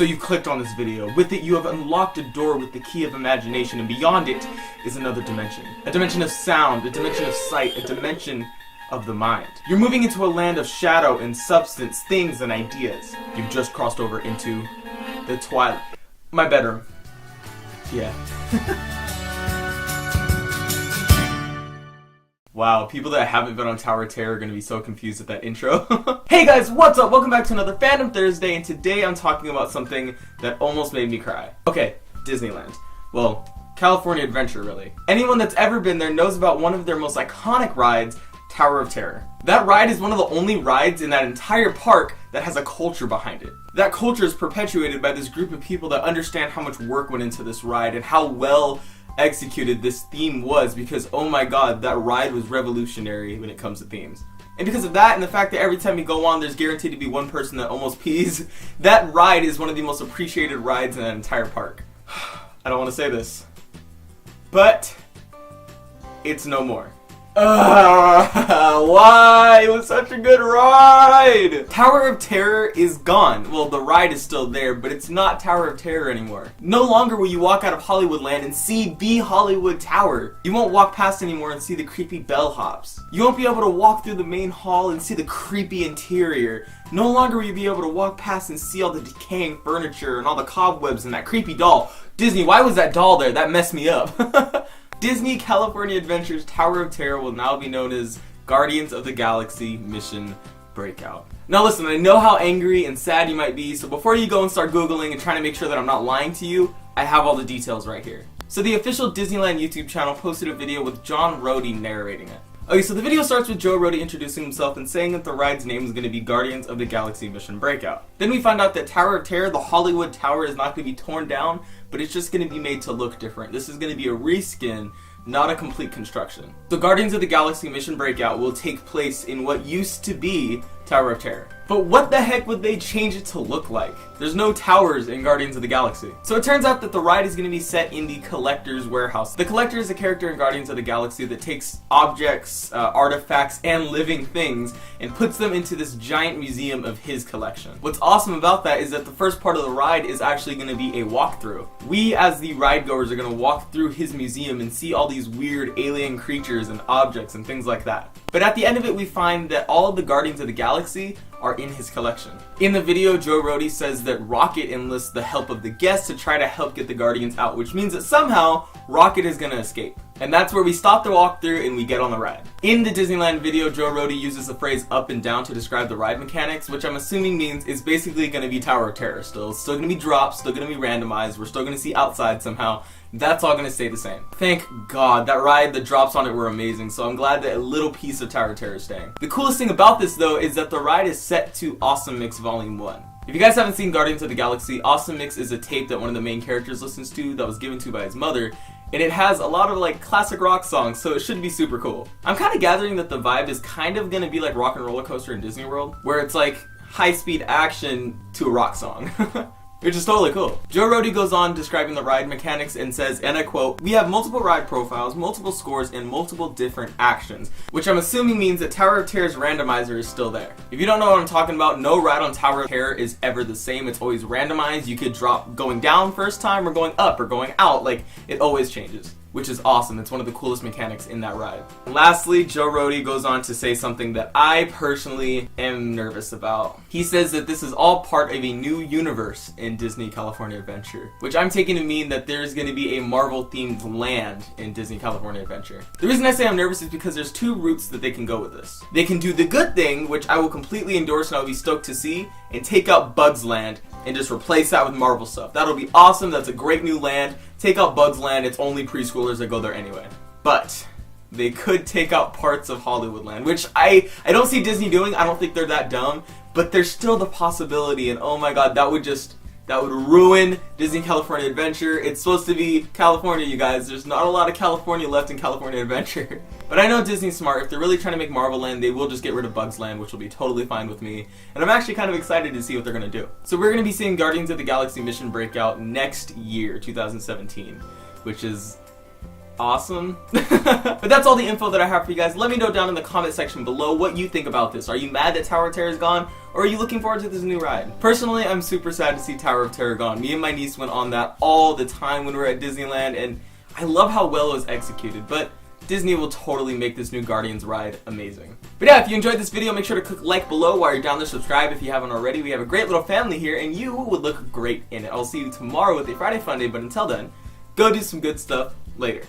So you clicked on this video. With it, you have unlocked a door with the key of imagination, and beyond it is another dimension. A dimension of sound, a dimension of sight, a dimension of the mind. You're moving into a land of shadow and substance, things and ideas. You've just crossed over into the Twilight. My bedroom. Yeah. Wow, people that haven't been on Tower of Terror are going to be so confused at that intro. Hey guys, what's up? Welcome back to another Fandom Thursday, and today I'm talking about something that almost made me cry. Okay, Disneyland. Well, California Adventure, really. Anyone that's ever been there knows about one of their most iconic rides, Tower of Terror. That ride is one of the only rides in that entire park that has a culture behind it. That culture is perpetuated by this group of people that understand how much work went into this ride and how well executed this theme was, because oh my god, that ride was revolutionary when it comes to themes. And because of that and the fact that every time you go on there's guaranteed to be one person that almost pees, that ride is one of the most appreciated rides in that entire park. I don't want to say this, but it's no more. Why? It was such a good ride! Tower of Terror is gone. Well, the ride is still there, but it's not Tower of Terror anymore. No longer will you walk out of Hollywoodland and see the Hollywood Tower. You won't walk past anymore and see the creepy bellhops. You won't be able to walk through the main hall and see the creepy interior. No longer will you be able to walk past and see all the decaying furniture and all the cobwebs and that creepy doll. Disney, why was that doll there? That messed me up. Disney California Adventure's Tower of Terror will now be known as Guardians of the Galaxy Mission Breakout. Now listen, I know how angry and sad you might be, so before you go and start Googling and trying to make sure that I'm not lying to you, I have all the details right here. So the official Disneyland YouTube channel posted a video with John Rhodey narrating it. Okay, so the video starts with Joe Rhodey introducing himself and saying that the ride's name is going to be Guardians of the Galaxy Mission Breakout. Then we find out that Tower of Terror, the Hollywood Tower, is not going to be torn down, but it's just going to be made to look different. This is going to be a reskin, not a complete construction. The Guardians of the Galaxy Mission Breakout will take place in what used to be Tower of Terror. But what the heck would they change it to look like? There's no towers in Guardians of the Galaxy. So it turns out that the ride is going to be set in the Collector's Warehouse. The Collector is a character in Guardians of the Galaxy that takes objects, artifacts, and living things and puts them into this giant museum of his collection. What's awesome about that is that the first part of the ride is actually going to be a walkthrough. We as the ride goers are going to walk through his museum and see all these weird alien creatures and objects and things like that. But at the end of it we find that all of the Guardians of the Galaxy are in his collection. In the video, Joe Rhodey says that Rocket enlists the help of the guests to try to help get the Guardians out, which means that somehow Rocket is gonna escape. And that's where we stop the walkthrough and we get on the ride. In the Disneyland video, Joe Rhodey uses the phrase up and down to describe the ride mechanics, which I'm assuming means it's basically gonna be Tower of Terror still. It's still gonna be drops, still gonna be randomized, we're still gonna see outside somehow. That's all gonna stay the same. Thank God, that ride, the drops on it were amazing, so I'm glad that a little piece of Tower of Terror is staying. The coolest thing about this though is that the ride is set to Awesome Mix Volume 1. If you guys haven't seen Guardians of the Galaxy, Awesome Mix is a tape that one of the main characters listens to that was given to by his mother, and it has a lot of like classic rock songs, so it should be super cool. I'm kind of gathering that the vibe is kind of gonna be like Rock and Roller Coaster in Disney World, where it's like high-speed action to a rock song. Which is totally cool. Joe Rhodey goes on describing the ride mechanics and says, and I quote, "We have multiple ride profiles, multiple scores, and multiple different actions," which I'm assuming means that Tower of Terror's randomizer is still there. If you don't know what I'm talking about, no ride on Tower of Terror is ever the same. It's always randomized. You could drop going down first time or going up or going out. Like, it always changes, which is awesome. It's one of the coolest mechanics in that ride. Lastly, Joe Rhodey goes on to say something that I personally am nervous about. He says that this is all part of a new universe in Disney California Adventure, which I'm taking to mean that there's going to be a Marvel-themed land in Disney California Adventure. The reason I say I'm nervous is because there's two routes that they can go with this. They can do the good thing, which I will completely endorse and I'll be stoked to see, and take out Bugs Land and just replace that with Marvel stuff. That'll be awesome. That's a great new land. Take out Bugs Land. It's only preschoolers that go there anyway. But they could take out parts of Hollywoodland, which I don't see Disney doing. I don't think they're that dumb, but there's still the possibility, and oh my god, that would ruin Disney California Adventure. It's supposed to be California, you guys. There's not a lot of California left in California Adventure. But I know Disney's smart. If they're really trying to make Marvel Land, they will just get rid of Bugs Land, which will be totally fine with me. And I'm actually kind of excited to see what they're going to do. So we're going to be seeing Guardians of the Galaxy Mission Breakout next year, 2017, which is awesome. But that's all the info that I have for you guys. Let me know down in the comment section below what you think about this. Are you mad that Tower of Terror is gone? Or are you looking forward to this new ride? Personally, I'm super sad to see Tower of Terror gone. Me and my niece went on that all the time when we were at Disneyland, and I love how well it was executed, but Disney will totally make this new Guardians ride amazing. But yeah, if you enjoyed this video, make sure to click like below while you're down there. Subscribe if you haven't already. We have a great little family here, and you would look great in it. I'll see you tomorrow with a Friday Fun Day, but until then, go do some good stuff later.